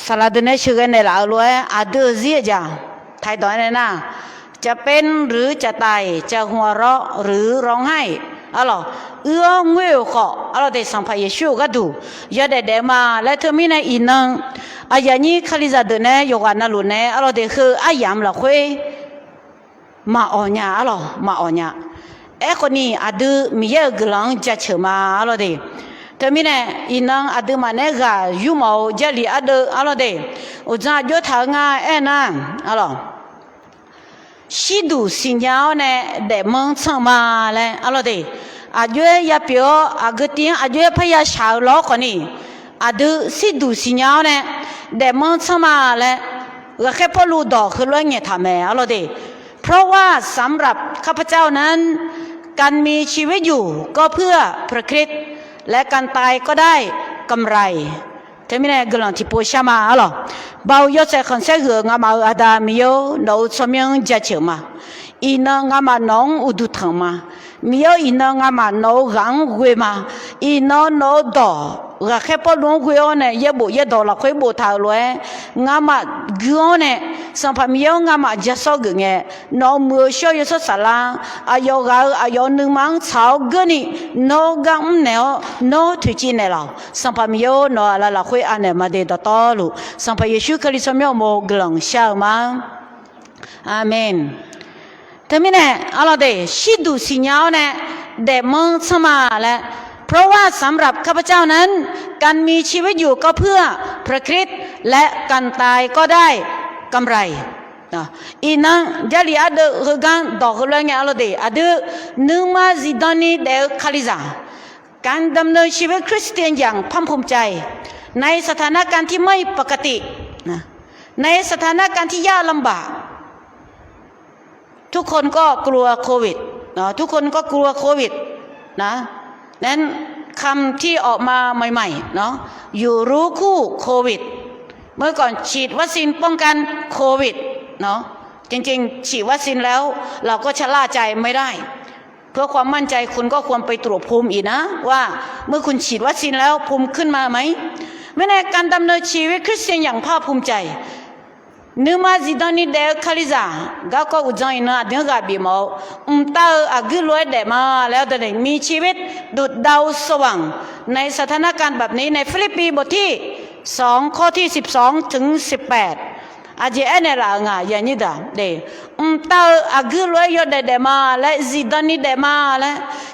สลัดเนี่ยชื่อกันในหลายล้วนอาดื้อเสียจ้าไทยตอนนี้นะจะเป็นหรือจะตายจะหัวเราะหรือร้องไห้อะไรงวยขออะไรเด็กสัมภาระชูก็ดูยาเด็กมาและเธอมีในอินังอายานี้คลิซาเดเนี่ยยกอันนั้นลุนเนี่ยอะไรเด็กคืออายามละคุยมาอ่อนยาอะไรมาอ่อนยาคนนี้อาดื้อมีเยอะกลังจะเชื่อมาอะไรเด็กเธอมีเนี่ยอินังอาดื้อมาเนี่ยก็ยูมาเจลีอาดื้ออะไรเด็กอุจจาระทางนั่นอะไรShiđduū siņa-awē ne deh॒mahʼtsahʼma le alode ajue ya pio agutin ajue phaya shalo koni adu Shiđduū siņa-awē ne dehษ์มaha'tsahʼma le gake polu do khulwe nge thame alode เพราะว่าสำหรับข้าพเจ้านั้นการมีชีวิตอยู่ก็เพื่อพระคริสต์และการตายก็ได้กำไรเทมิเนกลังที่พูดชมาอ๋อบ่าวยศคนเสกงามาอาดามิโยโนสมัยจะเชื่อมาอีนงามาน้องอุดุถังมามิโยอีนงามาโนรังเวมาอีนโนดอรักแค่พอลงเวอเนี่ยยบุยดอละคุยบุทาวเลยงามากวนเนี่ยสัมภามิโยงามาจะสอกเงี้ยน้องมือช่วยยศสาราอายกอายนึงมังชาวกนี่น้องกังเนี่ยน้องทุจีเนี่ยเราสัมภามิโยน้องละคุยอันเนี่ยมาเดดต่อลูสัมภาเยซูคริสต์มิโยโมกลังเช้ามาอาเมนแต่ไม่แน่อะไรเดShiđduū siņa-awēเนี่ยdehษ์มaha'tsahʼmaและเพราะว่าสำหรับข้าพเจ้านั้นการมีชีวิตอยู่ก็เพื่อพระคริสต์และการตายก็ได้กำไรอีนั่งจะเรียกเรื่องการดอกเรื่องอะไรเดอดูนึกมาจิตนี้เดอคาลิซาการดำเนินชีวิตคริสเตียนอย่างภาคภูมิใจในสถานการณ์ที่ไม่ปกติในสถานการณ์ที่ยากลำบากทุกคนก็กลัวโควิดทุกคนก็กลัวโควิดนะนั้นคำที่ออกมาใหม่ๆเนาะอยู่รู้คู่โควิดเมื่อก่อนฉีดวัคซีนป้องกันโควิดเนาะจริงๆฉีดวัคซีนแล้วเราก็ชะล่าใจไม่ได้เพื่อความมั่นใจคุณก็ควรไปตรวจภูมิอีกนะว่าเมื่อคุณฉีดวัคซีนแล้วภูมิขึ้นมาไหมไม่ในการดำเนินชีวิตคริสเตียนอย่างภาคภูมิใจนึกมาจิตนี้เดอคาลิซาก็ก็อุจจาระเดือดบีมเอาตาอากุลวยเดมาแล้วแต่มีชีวิตดุจดาวสว่างในสถานการณ์แบบนี้ในฟิลิปปีบทที่2ข้อที่12ถึง18อาจจะเนี่ยละงาอย่างนี้ด่าเดตาอากุลวยยอดเดมาและจิตนี้เดมาและ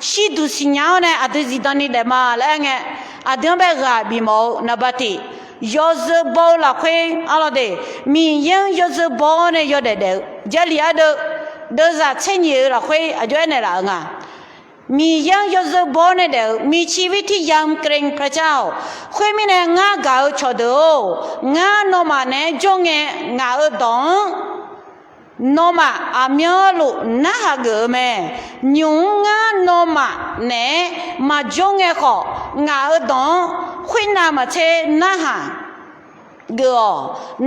Shiđduū siņa-awēเนี่ยอาจจะจิตนี้เดมาและไงอาจจะแบบบีมเอานบัติยอซบอลละคุยอะไรเดมียังยอซบอเนี่ยยอดเดจะเลียเดจะเช่นยี่ละคุยอาจจะเนี่ยละงามียังยอซบอเนี่ยเดมีชีวิตที่ยำเกรงพระเจ้าคุยมีเนี่ยงาเก่าชดงาโนมาเนี่ยจงเงงาดองโนมาอามีลูน่าฮักเมยุงงาโนมาเนี่ยมาจงเงของาดองคุยนามาเชน่าฮัก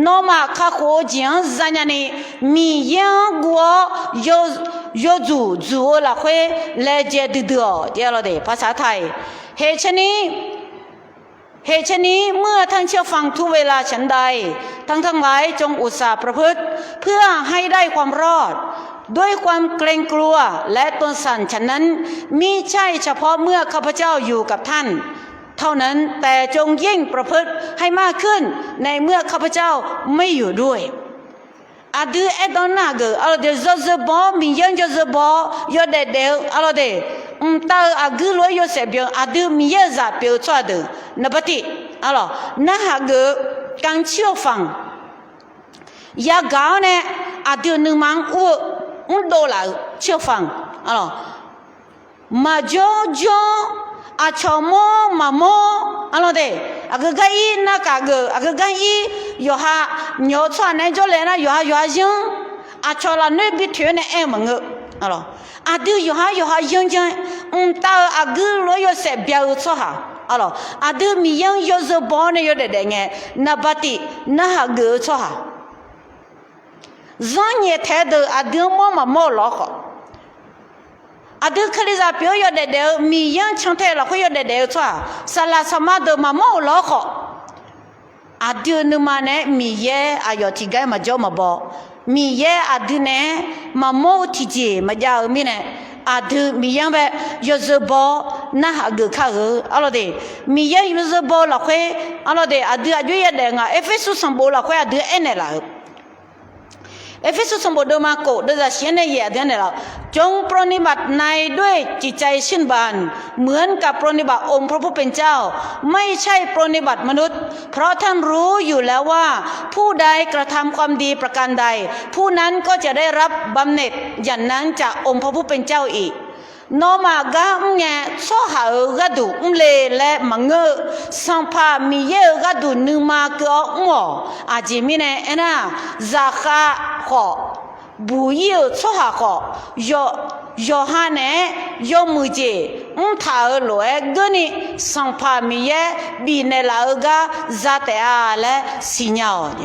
โนมาข้าโคจิงจันนี่มียังกัวยอจูละคุยเลเจดเดียวเดี๋ยวเราเดี๋ยวภาษาไทยเหตุนี้เมื่อท่านเชื่อฟังทุกเวลาฉันใดทั้งหลายจงอุตสาห์ประพฤติเพื่อให้ได้ความรอดด้วยความเกรงกลัวและตนสั่นฉันนั้นมิใช่เฉพาะเมื่อข้าพเจ้าอยู่กับท่านเท่านั้นแต่จงยิ่งประพฤติให้มากขึ้นในเมื่อข้าพเจ้าไม่อยู่ด้วยอาดูเอตอนน่าเกออะไรเดจอซบอมียังจอซบอยอดเดอะไรเดตาอากุลวยยอเสบียงอาดูมีเยอะจะเปียวชัวเดนบัติอะไรน่าฮักการเชื่อฟังยาเก่าเนี่ยอาดูนึงมังอุดโดลาเชื่อฟังอะไรมาจ่ออาชอมมาโมอะไรเดอากาอีนักอากาอียอฮะเหนียวชัวเนี่ยจ่อเลยนะยอฮะยังอาชอละเนี่ยบิดเถื่อนเนี่ยมังอะไรอาดูยอฮะยังจังตาอากุลวยยอเสบียงชัวฮะอะไรอาดูมียังยอซบอเนี่ยยอเด็ดเงี้ยนับบัติน่าฮักชัวฮะจังเนี่ยแท้เดออาดูมาโมหลอกอาดูคลิซาเปียวยอเด็ดมียังช่างเทละคุยยอเด็ดชัวสลาสมาเดมาโมหลอก อาดูนึมาเนมีเยอายอที่ไกมาจ่อมาบอกมีเยอาดูเนมาโมที่เจมาจ่ามีเนอาดูมียังแบบยศบอน่าหาเกข้าอะไรเดมียังยศบอละเควอะไรเดอาดูอายุยัดเดงอ่ะเอฟเอสุสัมบูละเควอาดูเอ็นเนล่ะเอฟเอสุสัมบูดมาโกเดจะเชียนเนี่ยเดี๋ยวเนี่ยเราจงปรนิบัติในด้วยจิตใจชื่นบานเหมือนกับปรนิบัติองค์พระผู้เป็นเจ้าไม่ใช่ปรนิบัติมนุษย์เพราะท่านรู้อยู่แล้วว่าผู้ใดกระทำความดีประการใดผู้นั้นก็จะได้รับบำเหน็จอย่างนั้นจากองค์พระผู้เป็นเจ้าอีกนอมากะแงโซหากะดูเลและมังเงสัมภามีเยกะดูนึมาเกอมออาจิมิเนเอนะซาคาขอบุยโซหาขอยอฮาเนยอมือเจทาโลเอเกนิสัมภามีเยบีเนลากะซาเตอาและสิญาอ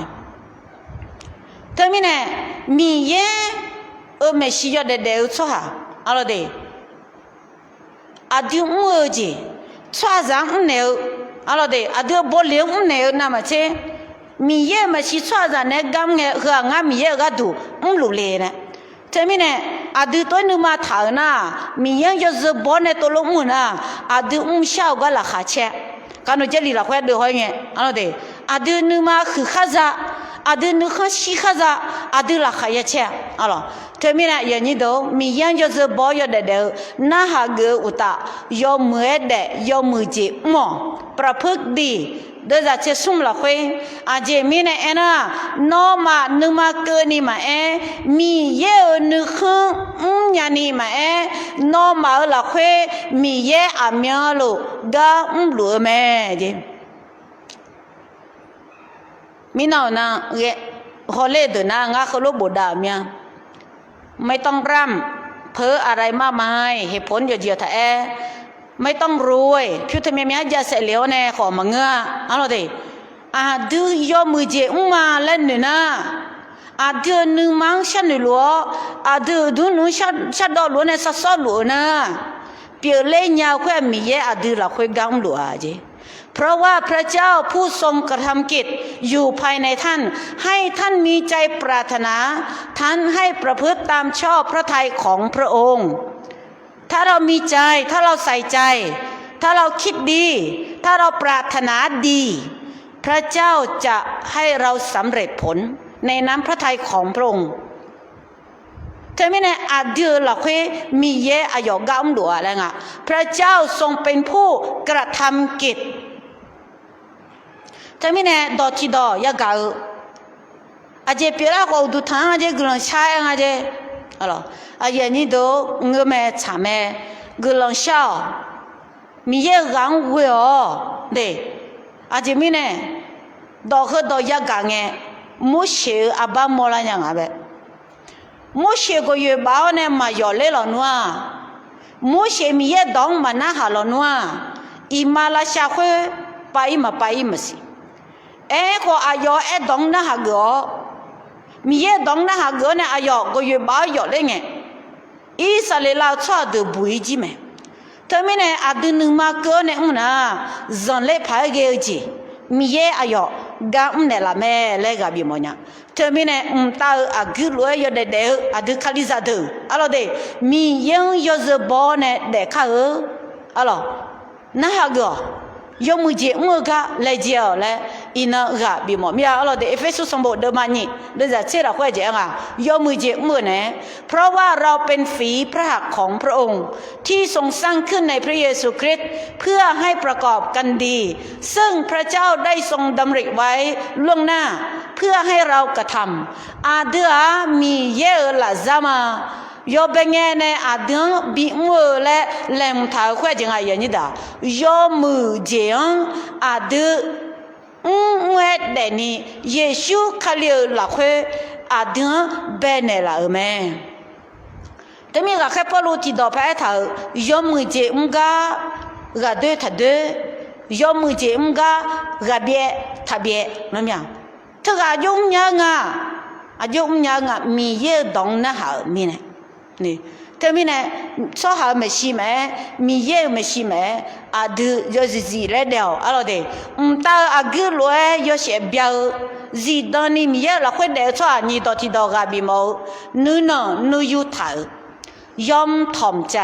เตมิเนมีเยเมชิยอเดเดโซหาอะไรเดอาดูมัวจีชาจังเนวอะไรเดอาดูบอลเลี้ยงเนวน่ามาเชมีเย่มาชิชาจังเนกำเงเหืองามีเย่ก็ดูลุเลนะเทมิเนอาดูตัวนึมาถ่ายนะมีเย่ยศบอลเนตัวลงมุนะอาดูชาวก็ละขาเชกันว่าจะลีละแควดเดือดหอยเงี้ยอะไรเดอาดูนึมาคือข้าจะอาดูนึกข้าชิข้าจะอาดูละขายเชอะไรเทมินะอย่างนี้ดูมียังยศบอยเด็ดน่าหาเกอุตายอมือเดยอมือจีหมอประพฤติดีเดี๋ยวจะเชื่อสุ่มละคุยอาเจมีเนี่ยนะนอมานึกมาเกินนี่มามีเยอะนึกขึ้นยันนี่มานอมาละคุยมีเยอะอาเมียลูกะหลัวแม่เจมีน่านะเกฮอลเลดนะงาขลุบดาเมียไม่ต้องร่ำเพ้ออะไรมากมายเหตุผลเยอะๆถ้าไม่ต้องรวยพิวทมียาเสลียวแน่ขอมาเงืออะไรเดอาดูยอมือเจมาเล่นเนื้ออาดูนึงมังชันหลัวอาดูนึงชัดดอหลัวเนี่ยสัสหลัวนะเปียเล่ยาวแค่มีเยอาดูละคุยกำหลัวเจเพราะว่าพระเจ้าผู้ทรงกระทำกิจอยู่ภายในท่านให้ท่านมีใจปรารถนาท่านให้ประพฤติตามชอบพระทัยของพระองค์ถ้าเรามีใจถ้าเราใส่ใจถ้าเราคิดดีถ้าเราปรารถนาดีพระเจ้าจะให้เราสำเร็จผลในน้ำพระทัยของพระองค์เธอไม่แน่อาเดือหรอกมีเยอะอายอกำดัวอะไรเงี้ยพระเจ้าทรงเป็นผู้กระทำกิจเธอไม่แน่ดอทีดอยากาอาเจเปียร์ก็ดูทางอาเจกลังใช้อาเจอะไรอาอย่างนี้ดูเงือแม่ฉาแม่กลังเช่ามีเยอะกังเวอเดอาจมีเนี่ยดอกดอกยากังเงมุเชอาบ้ามอลายังอ่ะแบบมุเชก็อยู่บ้านเนี่ยมาหยอเล่หลอนัวมุเชมีเยอะดองมาหน้าหาหลอนัวอีมาลาชาคุไปมาสิก็อายอดองหน้าหาเกอมีเยอะดองหน้าหาเกอเนี่ยอายอก็อยู่บ้านหยอเล่ไงอีสเลลาชอบดูบุยจีแม่เธอไม่เนี่ยอาดูนึงมาเกอเนี่ยนะจันเล่พายเกอจีมีเยอะอายอกำเนี่ยละแม่เล่กับบีมเนี่ยเธอไม่เนี่ยตาอากุลวยอเด็ดอาดูคาลิซาดูอะไรเดมียังยศบอเนี่ยเด็กข้าอะไรน่าหาเกอยมือเจมือกะเลยเจียวเลยอินะกะบีมมีอะไรเดเอฟเฟซุสมบูรณ์เดมันนี่เดี๋ยวจะเชื่อเราค่อยเจงอ่ะยมือเจมือเนี่ยเพราะว่าเราเป็นฝีพระหัตถ์ของพระองค์ที่ทรงสร้างขึ้นในพระเยซูคริสต์เพื่อให้ประกอบกันดีซึ่งพระเจ้าได้ทรงดำริไว้ล่วงหน้าเพื่อให้เรากระทำอาเดือมีเยอะละซามายอเป็นไงเนี่ยอาดึงบีมือและแหลมเท้าแค่ยังไงอย่างนี้ด่ายอมือเจียงอาดึงเมื่อเดนี่เยซูคาลิลาแค่อาดึงเบเนล่าแม่แต่มีก็แค่พอรู้ที่ดอกแพ้เท้ายอมือเจียงกะเดือทัดเดือยอมือเจียงกะเบียทับเบียนั่นยังถ้าอายุยังมีเยอะดองนะหามีเนี่ยนี่特别呢，说好没事没，米也没事没，啊，都就是自来了，阿罗的，到阿个来有些标，自当你米也了会来错，你到提到个比毛，你呢，你有头，ยอมถ่อมใจ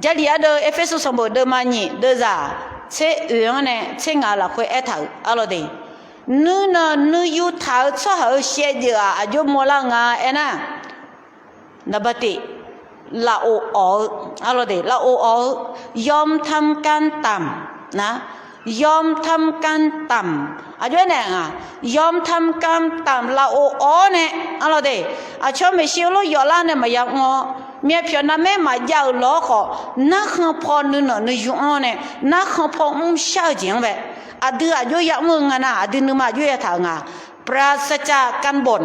jadi ada Efesus sambo de manyi de za che ne che nga la khoi a thau alo de nu na nu yu thau cho ha she de a jo mo la nga ena nabati la o alo de la o ยอมทำการต่ำนะยอมทำการต่ำอาจจะเนี่ยยอมทำการต่ำละโอเนี่ยอะไรเด้อาชอบไม่เชื่อลูกยอละเนี่ยมาอยากงอเมียเพียงนั้นแม่มาอยากล้อขอนักขับพอนึกหน่อยนึกยุ่งเนี่ยนักขับพอเช่าจริงแบบอาดืออายุอยากมึงนะอาดือนึกมาอยู่อยากทางปราศจากการบ่น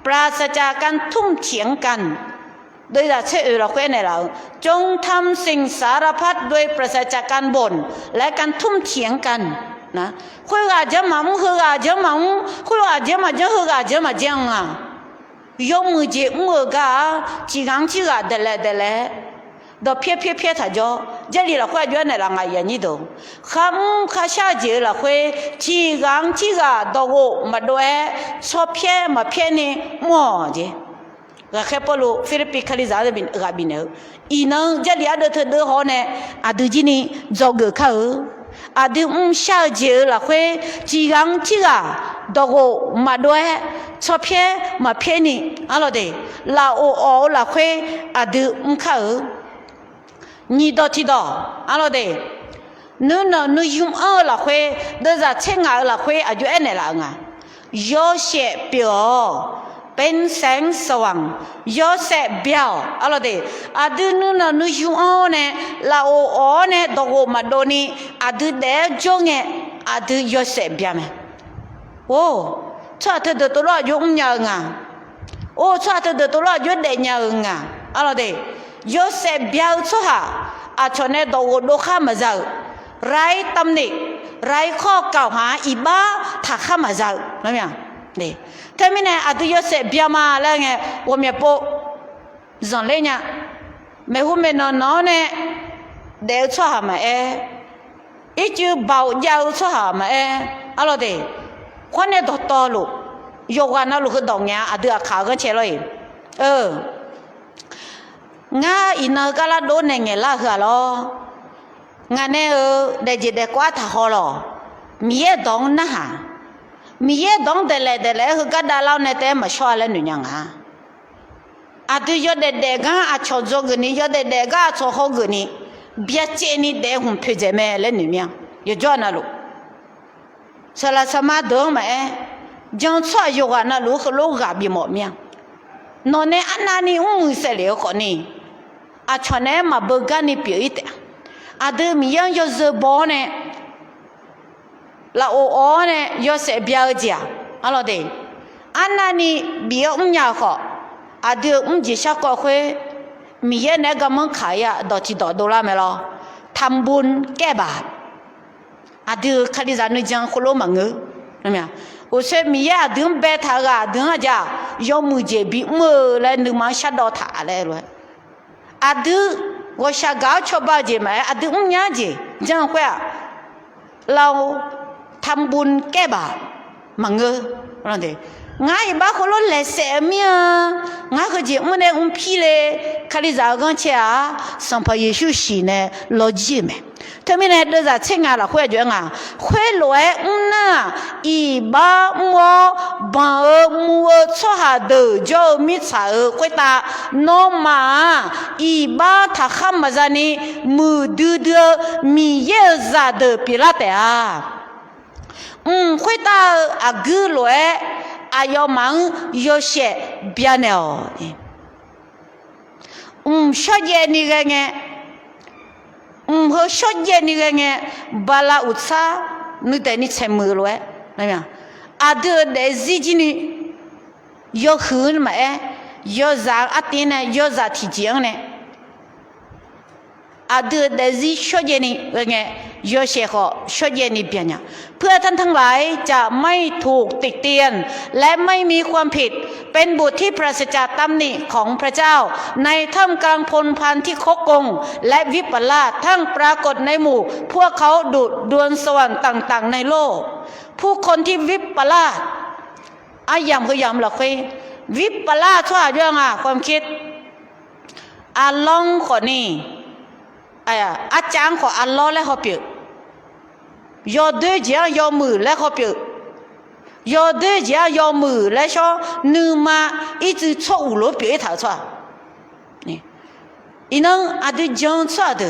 ปราศจากการทุ่มเถียงกันโดยเชื่อเราแค่ไหนเราจงทำสิ่งสารพัดโดยปราศจากการบ่นและการทุ่มเถียงกันนะคุยกับเจ้าหมาคุยกับเจ้าหมาคุยกับเจ้าหมาคุยกับเจ้าหมาจังยกมือเจ็บมือกาจีกังจีกาเดลเดลดอกเพี้ยถ้าจ่อเจลีเราคุยอยู่ในหลังไงยันนี่ดูข้าชาเจเราคุยจีกังจีกาดอกมาด้วยชอบเพี้ยมาเพี้ยนี่มั่วเจก็แค่พอรู้ฟิลิปปินส์คลิซาจะเป็นอะไรบินเอออีนั่งเจลีอาเดอเธอเดือดหัวเนี่ยอาดูจีนี่จอกเขาอาดูชาเจเราคุยจีกังจีกาดอกมาด้วยชอบเพี้ยมาเพี้ยนี่อะไรเดลาโอเราคุยอาดูเขานี่ดอที่ดออะไรเดนู่นนู่ยุ่งเราคุยเดี๋ยวจะเช่นอะไรเราคุยอายุเอ็นอะไรไงยอเสียเปียวเป็นแสงสว่างยอเสบเบียวอะไรเดอาดูนู่นนู่ยุ่งเนี่ยลาโอเนี่ยดอกมาโดนี่อาดูเดจงเนี่ยอาดูยอเสบเบียมโอ้ชาติเดือดตัวเรายุ่งยังโอ้ชาติเดือดตัวเรายุ่งเดียยังอะไรเดยอเสบเบียวชัวอาชนเนี่ยดอกข้ามาเจอไรตำหนิไรข้อกล่าวหาอีบ้าถ้าข้ามาเจอนั่นไงนี่ถ้าไม่แน่อาจจะยอเสบเบียมาแล้วไงว่ามีปุ๊จังเลยเนี่ยไม่หุ่นไม่นอนเนี่ยเดี๋ยวชัวมาอีจูเบายาวชัวมาอะไรเดคนเนี่ยตัวโตลูกยกวันนั้นลูกคือดอกเนี้ยอาจจะขาก็เชลเลยง่าอินเนอร์ก็ละโดนเงี้ยละเหรอล้องานเนี่ยเดี๋ยวจะเด็กกว่าถ้าเขาหรอมีเอดองนะฮะมีเอดองเดลคือก็ได้เล่าในแต่มาช่วยแล้วหนูยังอาดูยอดเด็กก็อาชอบจกันนี่ยอดเด็กก็อาชอบเขากันนี่เบียเจนี่เด็กหุ่นเพื่อจะแม่แล้วหนูยังอยู่จอนะลูกสละสมาดงไหมจังช่วยอยู่กันนะลูกลูกกับบีหมดยังนอนเนี่ยอันนั้นนี่เสียเลยคนนี้อาชอบเนี่ยมาเบิกกันนี่เปลี่ยนแต่อาดูมียังยอดเจ็บบอเนี่ยละโอเนี่ยยอดเสียเบียร์จ้ะอะไรเดอันนั้นนี่เบียร์ยาขออาดูจิชาก็คุยมีเยอะเนี่ยก็มันขายดอจิดอลลาร์ไม่หรอทำบุญแก้บาปอาดูคดีจานุจังคนละมังเงอนั่นไงโอ้เชื่อมีเยอะดึงเบทาร์ดึงอาจจะยอมมือเจ็บมือแล้วนึกมาชัดดอถ่าเลยด้วยอาดูว่าชักก้าวชอบบ้าเจ็บไหมอาดูเนี่ยเจ็บจังคุยเราทำบุญแก้บาปมังเงอนั่นเองง่ายบ้าคนละเลเสียมีง่ายก็เจ็บมันเนี่ยพี่เลยคดีจากกันเชียสัมภาระเยซูสีเนี่ยโลจิไหมถ้าไม่เนี่ยเดี๋ยวจะเช่นอะไรคุยจะไงคุยรวยน่ะอีบ้ามัวบ้ามัวชัวหาเดือดจะมิจฉาคุยตาโนมาอีบ้าถ้าข้ามมาจากนี้มือดื้อมีเยอะจะเดือดพิลาเตะคุยตาอากุลวยอายมังยอเชเบียนเอชอบเย็นนี่ไงเขาชอบเย็นนี่ไงบาลาอุตสานึกแต่นี่ใช้มือเลยนะเนี่ยอาเดอเดซิจินี่ยอหืนมายอจางอัติเนี่ยยอจาที่เจียงเนี่ยอาเดอเดซิชอบเย็นนี่ไง โยเชขอชดเยนิเปียญเพื่อท่านทั้งหลายจะไม่ถูกติเตียนและไม่มีความผิดเป็นบุตรที่ปราศจากตำหนิของพระเจ้าในท่ามกลางพลพันที่คกกงและวิปลาสทั้งปรากฏในหมู่พวกเขาดุจดวงสว่างต่างๆในโลกผู้คนที่วิปลาสยำคือยำหรอคุยวิปลาสทั่วเรื่องความคิดอัลลอฮ์คนนี้อาจารย์ของอัลลอฮ์และเขาเปียยอดด้วยเจ้ายอมือและเขาเปียยอดด้วยเจ้ายอมือและชอนึมา一直错误了别一头错นี่อีนั่งอาจจะจัง错的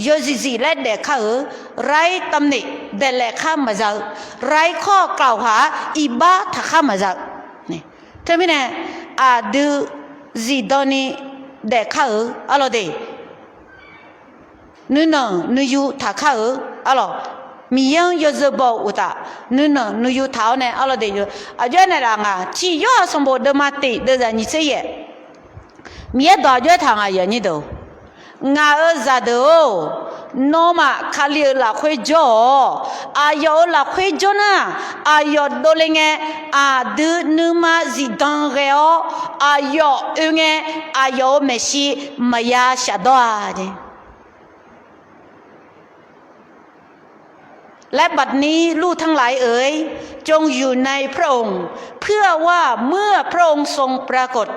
ยอสิและเด็กเขาไร้ตำหนิเด็กและข้ามาจากไร้ข้อกล่าวหาอิบาถ้าข้ามาจากนี่เท่านี้นะอาจจะสิตอนนี้เด็กเขาอะไรเด็กนู่นนู่อยู่ท่าเขาอะไรมียังยศบอกอุตานู่นอยู่ท่าเนี่ยอะไรเด็กอาจจะเนี่ยละที่ยอดสมบูรณ์เดิมมาติเดินนี่เสียมีดอกยอดทางอย่างนี้ดูงาจะดูโนมาคาลีละคุยจ่ออายอละคุยจ่อนะอายอดูเลยไงดูนูมาจิดังเกออายอไงอายอเมชิมายาชาดวาเดและบัดนี้ลูกทั้งหลายเอ๋ยจงอยู่ในพระองค์เพื่อว่าเมื่อพระองค์ทรงปรากฏ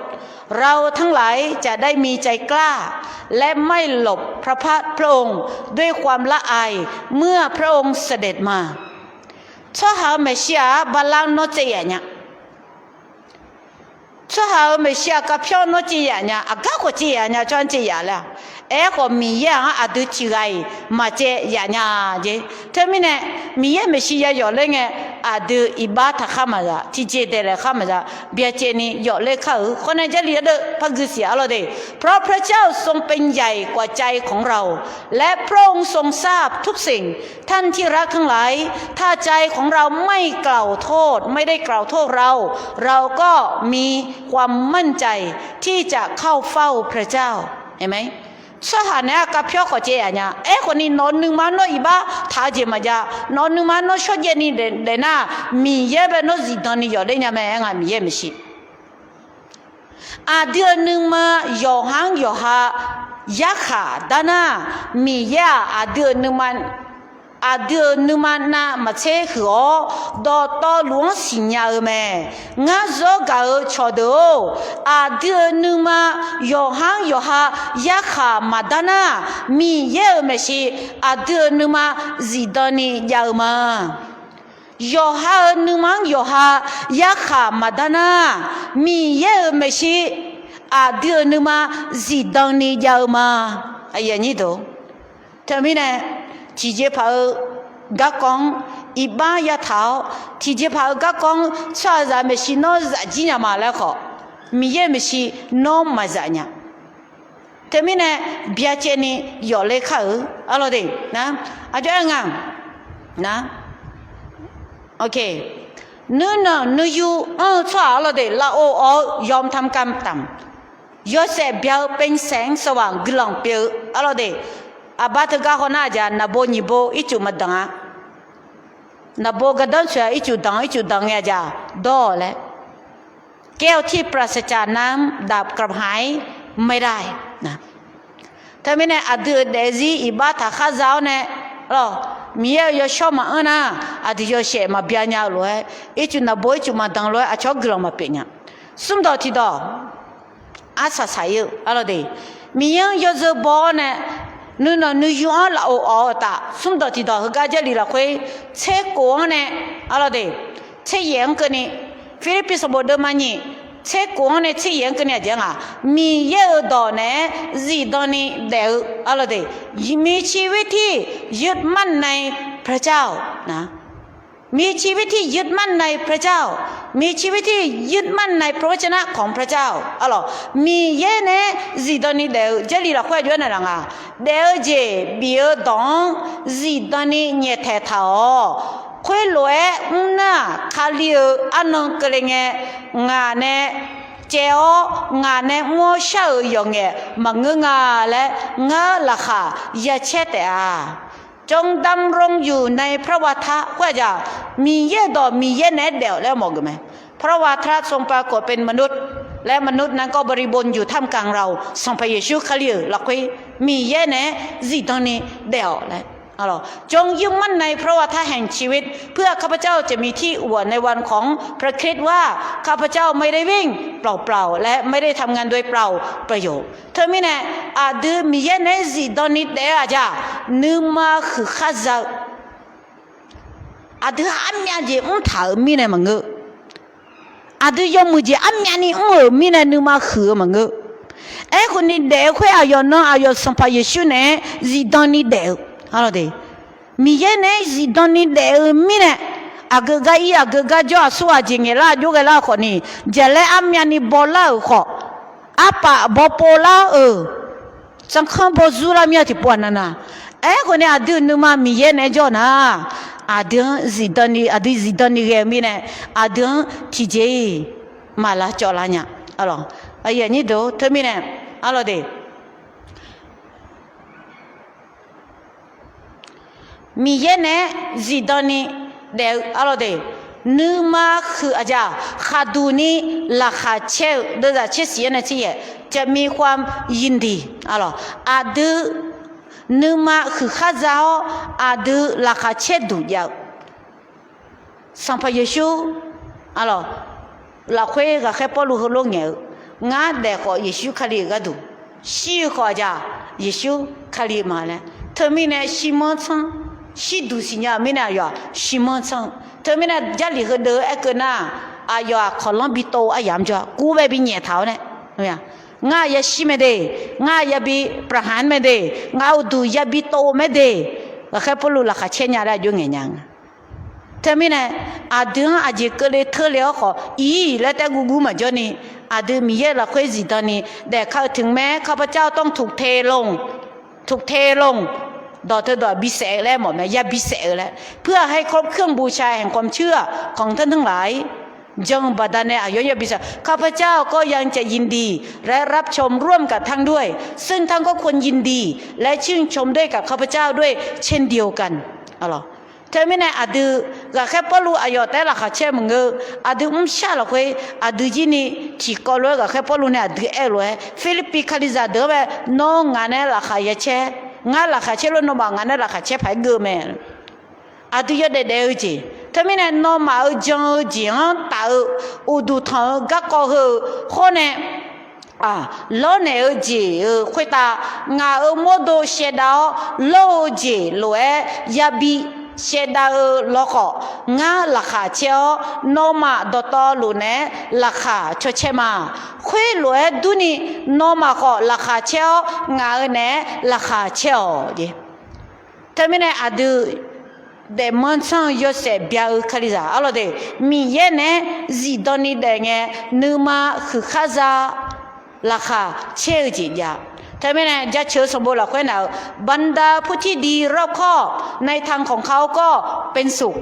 เราทั้งหลายจะได้มีใจกล้าและไม่หลบพระพักตร์พระองค์ด้วยความละอายเมื่อพระองค์เสด็จมาช่วหาเมชิอาบาลังโนเจียเนี่ยช่วหาเมชิอากับพี่โนเจียเนี่ยอากาศก็เจียเนี่ยจวนเจียแล้วก็มีอย่างดูที่ไรมาเจียเนี่ยเจ้เท่านี้เนี่ยมีอย่างไม่ใช่อย่างเลยไงดูอิบาถ้าข้ามาจ้ะที่เจเดเลยข้ามาจ้ะเบียเจนี่อย่างเลยเขาคนนั้นจะเรียกพระกุศลอะไรเด้เพราะพระเจ้าทรงเป็นใหญ่กว่าใจของเราและพระองค์ทรงทราบทุกสิ่งท่านที่รักทั้งหลายถ้าใจของเราไม่กล่าวโทษไม่ได้กล่าวโทษเราก็มีความมั่นใจที่จะเข้าเฝ้าพระเจ้าเห็นไหมสถานะกับพี่เขาเจียเนี่ยคนนี้นอนหนึ่งมันนอนอีบ้าท้าเจมาจ้านอนหนึ่งมันนอนชดเย็นนี่เดน่ามีเย่เป็นนอนจิตตอนนี้อยู่ได้ยังไงมีเย่ไม่ใช่เดือนหนึ่งมาอยู่ห่างอยู่หายาขาดานามีเย่เดือนหนึ่งมันเดือนหนึ่งมันน่ะมาเชื่อหัวต่อหลวงสิญญาเมงาโจกาชอดูเดือนหนึ่งมาอยู่ห่างอยู่หายาขามาดานามีเยอะไม่ใช่เดือนหนึ่งมาจิตนี้ยาวมาอยู่หาหนึ่งมันอยู่หายาขามาดานามีเยอะไม่ใช่เดือนหนึ่งมาจิตนี้ยาวมาอย่างนี้ดูทำไมเนี่ยที่เจ้าพ่อกักกงอีบ้ายาเท้าที่เจ้าพ่อกักกงชาวจะไม่ใช่น้องจะจีนมาแล้วเขามีเยอะไม่ใช่น้องมาจะเนี่ยแต่ไม่เนี่ยเบียเจนี่อยู่เลยเขาอะไรเด้นะอาจจะงั้นนะโอเคนู่นอยู่ชาวอะไรเด้ละยอมทำกรรมต่ำยอดเสพเบียวเป็นแสงสว่างกลางเปลวอะไรเด้บัตรก็คนอาจจะนับนิบอิจูมาดังนับก็ดังช่วยอิจูดังเนี่ยจ้ะดอเลยแก้วที่ปราศจากน้ำดับกระหายไม่ได้นะถ้าไม่เนี่ยเดซี่อีบัตรข้าเจ้าเนี่ยมีเยอะชอบมานะเยอะเชื่อมาเบียร์เลยอิจูนับอิจูมาดังเลยชอบกลางมาเป็นเนี่ยสุ่มดอที่ดอสาสายอะไรเดมีเยอะจะบอกเนี่ยนู่นอยู่ละตาสุ่มดอที่ดอเขาก็จะลีละคุยเช็คกวนเนี่ยอะไรเดเช็คยังกันนี่ฟิลิปปินส์บอกเดิมนี่เช็คกวนเนี่ยเช็คยังกันเนี่ยจังมีเยอะดอเนี่ยจีดอนี่เดี๋ยวอะไรเดมีชีวิตที่ยึดมั่นในพระเจ้านะมีชีวิตที่ยึดมั่นในพระเจ้ามีชีวิตที่ยึดมั่นในพระวจนะของพระเจ้ามีเยอะเนี่ยจีดอนี่เดี๋ยวจะลีละคุยด้วยนะเดี๋ยวจะเบียดองจีดอนี่เนี่ยแท้เท่าคุยรวยน่ะคาลีอันนั้นก็เลยไงงานเนี่ยเจ้างานเนี่ยมัวเช่าอย่างเงี้ยมังงาและงาราคาอย่าเช็ด จงดำรงอยู่ในพระวาทะว่าจะมีเย่ต่อมีเย่แน่เดี่ยวแล้วมองกันไหมพระวาทะทรงปรากฏเป็นมนุษย์และมนุษย์นั้นก็บริบูรณ์อยู่ท่ามกลางเราทรงพระเยซูคริสต์หลักไว้มีเย่แน่จีตอนนี้เดี่ยวเลยจงยึดมั่นในพระวาทะแห่งชีวิตเพื่อข้าพเจ้าจะมีที่อวดในวันของพระคริสต์ว่าข้าพเจ้าไม่ได้วิ่งเปล่าๆและไม่ได้ทำงานโดยเปล่าประโยชน์เธอไม่แน่อาดูมีเย่แน่จีตอนนี้เดี่ยวจ้ะนึกมาคือข้าจะอาดูอันนี้จะถ่ายมีแน่มั้งเออาดูยอมมือจะอันนี้มีแน่นึกมาคือมั้งเอ้คนนี้เดี่ยวคุยอายอนอายอนสัมภาระชูเนี่ยจีตอนนี้เดี่ยวอะไรเดมีเยเนจีตอนนี้เดมีเนอากกายอากกาจ่อสวาจิงเอลาจุกเอลาคนนี้จะเล่อามีนี่บอลาขออาปะบอปอลาสังขารบอจูรามีที่ปวนนะคนนี้อาดูนึมามีเยเนจ่อนะอาดูจีตอนนี้เรมีเนอาดูที่เจมาลาจ่อลาเนี่ยอะไรอย่างนี้ดูเธอมีเนอะไรเดมีเยเนจีตอนนี้เดี๋ยวอะไรเดี๋ยวนึกมาคืออาจารย์ขาดูนี่ราคาเช่าเดี๋ยวจะเช่าเสียนะที่จะมีความยินดีอะไรอาดูนึกมาคือข้าเจ้าอาดูราคาเช่าดูยาวสัมภาระชูอะไรเราคุยกับแค่พอรู้เขาลงเงี้ยงาเด็กก็เยซูคลีก็ดูชีก็จะเยซูคลีมาแล้วเธอมีเนี่ยชิมอนซังShiʼduուցsiʼnya-awɔ shimansan termina jali hede ekena ayo kolambito ayamja kube bi nyetao ne ya nga ya shimede nga ya bi prahan mede nga udu ya bi to mede ga khapulu la khachenya la jo ngenyang termina adun aje kele thele kho yi la ta gugu ma jo ni adu mi ye la khwe ji tani de kha thing me khapa chao tong thuk theลงดอเธอดอบิเสแล้วหมดนะยาบิเสแล้วเพื่อให้ครบเครื่องบูชาแห่งความเชื่อของท่านทั้งหลายจงบัดนั้นอายะบิเสข้าพเจ้าก็ยังจะยินดีและรับชมร่วมกับท่านด้วยซึ่งท่านก็ควรยินดีและชื่นชมด้วยกับข้าพเจ้าด้วยเช่นเดียวกันอะไรเธอไม่แน่อาดูก็แค่ปลุกอายะแต่ละข้าเชื่อมึงอาดูชาละคุยอาดูจีนี่ที่ก็รู้ก็แค่ปลุกเนี่ยอาดูเลยฟิลิปปินส์คาลิซาเดอร์น้องงานเนี่ยละข้าเชื่องาละข้าเชื่อแล้วน้องบางงานละข้าเชื่อไปเกอแม่อาดูยอดเดียวจีทำไมเนี่ยน้องมาจังจีนตาอุดุทางก็ก็คนเนี่ยล้อเนี่ยจีคุยตางาโมโดเชดาโลจีโลยาบีเชดาโลก็งาละข้าเชื่อน้องมาดตอลุเนี่ยละข้าชดเชมาคุยโลดูนี่น้องมาก็ละข้าเชื่องาเนี่ยละข้าเชื่อจีทำไมเนี่ยอาดูเดมันซังยศเบียร์คาริซาอะไรเดมีเยเนจีตอนนี้เดงนึมาคือข้าจะราคาเชื่อจีนยาทำไมเนี่ยจะเชื่อสมบูรณ์หรอกนะบรรดาผู้ที่ดีรอบคอบในทางของเขาก็เป็นสุข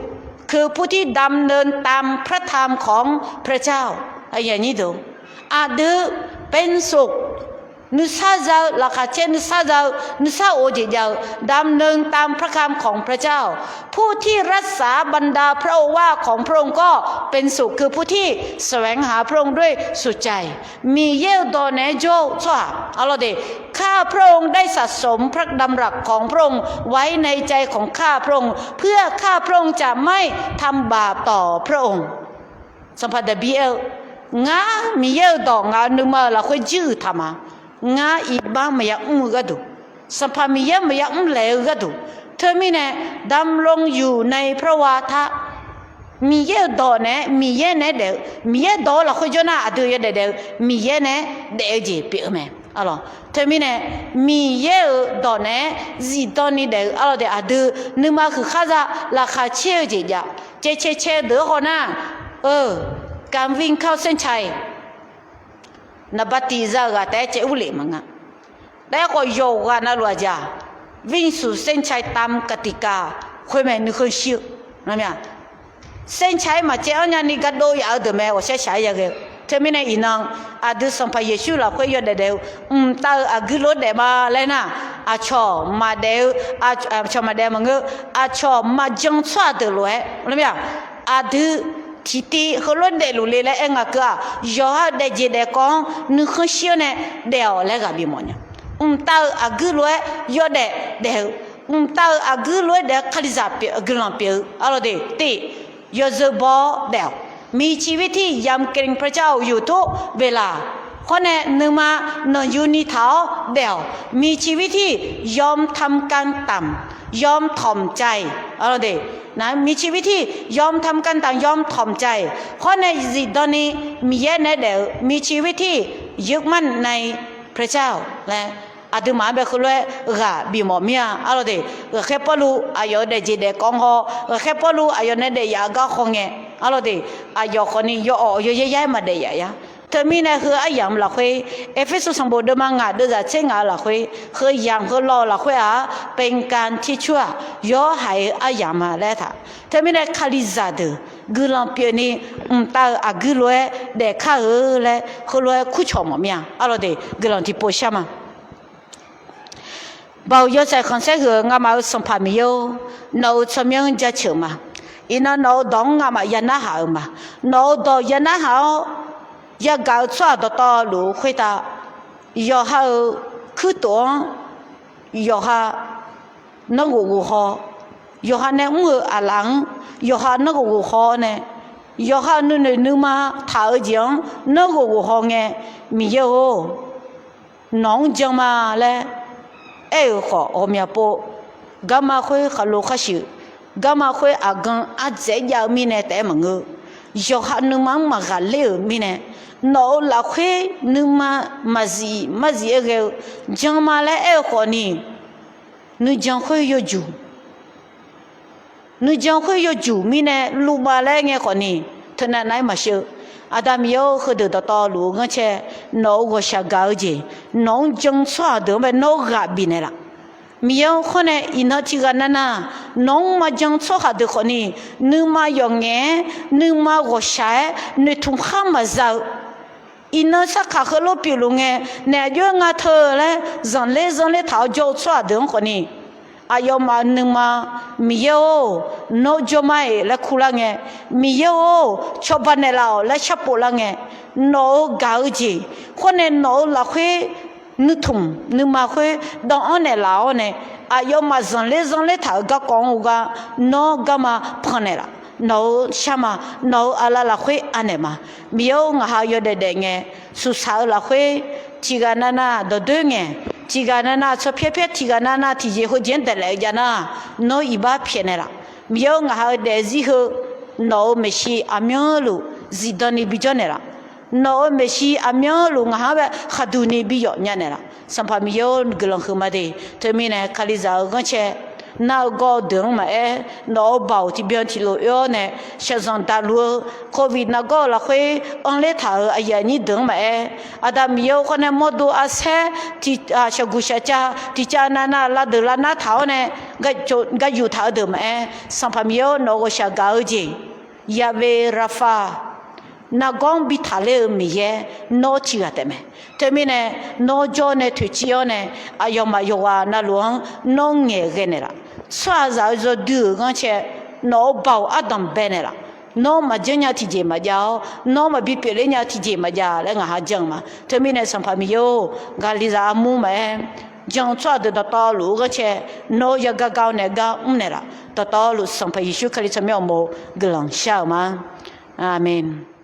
คือผู้ที่ดำเนินตามพระธรรมของพระเจ้าอย่างนี้ดูอาดูเป็นสุขนุสาเจ้าราคาเช่นนุสาเจ้านุสาโอจิเจ้าดำเนินตามพระคำของพระเจ้าผู้ที่รักษาบรรดาพระโอวาทของพระองค์ก็เป็นสุขคือผู้ที่แสวงหาพระองค์ด้วยสุดใจมีเยลดอเนโจชัวอะไรเดข้าพระองค์ได้สะสมพระดำรัสของพระองค์ไว้ในใจของข้าพระองค์เพื่อข้าพระองค์จะไม่ทำบาปต่อพระองค์สัมผัสเดบีเอลงามีเยลดองานึกมาเราค่อยจื้อทำมางาอีบ้าไม่อยากก็ดูสัมภามีเยอะไม่อยากเลวก็ดูเธอไม่แน่ดำลงอยู่ในพระวาทะมีเยอะดอเนี่ยมีเยอะเนี่ยเดี๋ยวมีเยอะดอเราคุยจน่าดูเยอะเดี๋ยวมีเยอะเนี่ยเดี๋ยวจีบไหมอะไรเธอไม่แน่มีเยอะดอเนี่ยจีตอนนี้เดี๋ยวอะไรเดี๋ยวดูนึกมาคือข้าจะราคาเชี่ยวจีจ้ะเช่เดี๋ยวคนน่ะการวิ่งเข้าเส้นชัยนับตีซากแต่เจ้าเล่มั้งแต่ก็โยกกันนะลูกจ้าวิ่งสู่เส้นชัยตามกติกาคุยแม่นึกคนชิวนะเมียเส้นชัยมาเจ้าเนี่ยนี่ก็โดยเอาเดิมแม่ว่าใช้อย่างเงี้ย thế mình này inang adu sampai Yesus là khơi yo để đều ta agulo để mà lên na cho mà đều cho mà đều mà ngơ cho mà jong xoa được rồi làm gì adu titi kalau deh lule le enggak ke yo de je con nu khosio ne deo le ga bi monya ta agulo yo de ta agulo de khaliza pe agulan pe alo de ti yo zo bo deo มีชีวิตที่ยำเกรงพระเจ้าอยู่ทุกเวลาข้อแน่หนึ่งมาหนอยู่ในเท้าเดี่ยวมีชีวิตที่ยอมทำการต่ำยอมถ่อมใจอะไรเด็นะมีชีวิตที่ยอมทำการต่ำยอมถ่อมใจข้อแน่จิตตอนนี้มีแย่แน่เดี่ยวมีชีวิตที่ยึดมั่นในพระเจ้าและอาดูมาแบบคุณเลยบีมอมีอะไรเด็แค่พอรู้อายอเดจิเดกองหัวแค่พอรู้อายอเนเดยากาคงเงอะไรเด็อายอคนนี้ยอเยอะๆมาเดียะเธอมีเนี่ยคือไอ้ยามละคุยเอฟเฟซุสมบูรณ์มางาเดือดเช่งาละคุยคือยามคือรอละคุยเป็นการที่ชั่วยอให้ไอ้ยามมาแล้วท่าเธอมีเนี่ยคาลิซาเดกุลังเปียนี่ตาอากุลวยเด็กข้าเลยคือลวยคู่ชมมีอะไรเด็กุลังที่โพชามาbao giờ sẽ còn sẽ hưởng ngắm ao sông Phàm Miêu nấu cho miếng giá chữ mà ina nấu đóng ngắm ao yên na hảo mà nấu đồ yên na hảo giờ gạo xóa đồ to lũ khuy ta giờ hao cứ tuổi giờ ha nó ngủ ho giờ ha nè ngủ à lăng giờ ha nó ngủ ho nè giờ ha nữ mà thảo giếng nó ngủ ho nghe miêu nóng giang mà lẽ khó ôm nhà po gama khơi khalo khashi gama khơi agang adze ya mine te mangu yo hanu mang magale mine no la khơi numa mazi ege jama la khó ni nu jang khơi yo ju mine lu ba la nge khó ni thana nai ma shu Adam yo khơi được to lu ngơ che nó go sha gao ji nó jong xoa được mà nó gà bị này là miêu con này ina chỉ cái nana nó mà jong xoa hạt được con này nữ mà yong nghe nữ mà go sha nữ thùng khăm mà giàu ina sa khá khơi lốp biểu nghe nè yo ngã thơ嘞dần lê tháo jong xoa được con này ayo ma nung ma miyo no jomai la khulange miyo chobane lao la chapolange no gauji khone no la khwe nuthum numa khwe don ne lao ne ayo ma zon le tha ga kong ga no gama phane la no shama no ala la khwe anema miyo nga ha yo de nge su sa la khwe chiga nana do de nge chiga nana cho phe chiga nana thì je ho jen de le jana no iba phe ne la miyo nga ha de zi ho no meshi amyo lu zidoni bi jone la no meshi amyo lu nga ha ba khaduni bi yo nya ne la sampa miyo glong khuma de termine kaliza gonche na go đường mà nó bảo thì biến thì lối yo này sẽ dọn ta luôn covid na go là khuê ông lấy thở ai giờ ní đường mà adam yêu con em mua đồ ăn xe thì sẽ gu sẽ cha thì cha na là được là na tháo này cái dù tháo được mà sản phẩm yêu nó có sẽ gạo gì ya về rafa na gong bi thale mi ye no chi ga teme temine no jo ne thu chi yo ne ayoma yo wa na luang no nge ge ne la swa za zo du gan che no bao adam be ne la no ma jenya ti je ma jao no ma bi pe le nya ti je ma ja le nga ha jang ma temine sam pa mi yo ga li za mu ma jang chwa de da ta lu ga che no ya ga ga ne ga ne la ta ta lu sam pa Yesu Christ me mo glang sha ma amen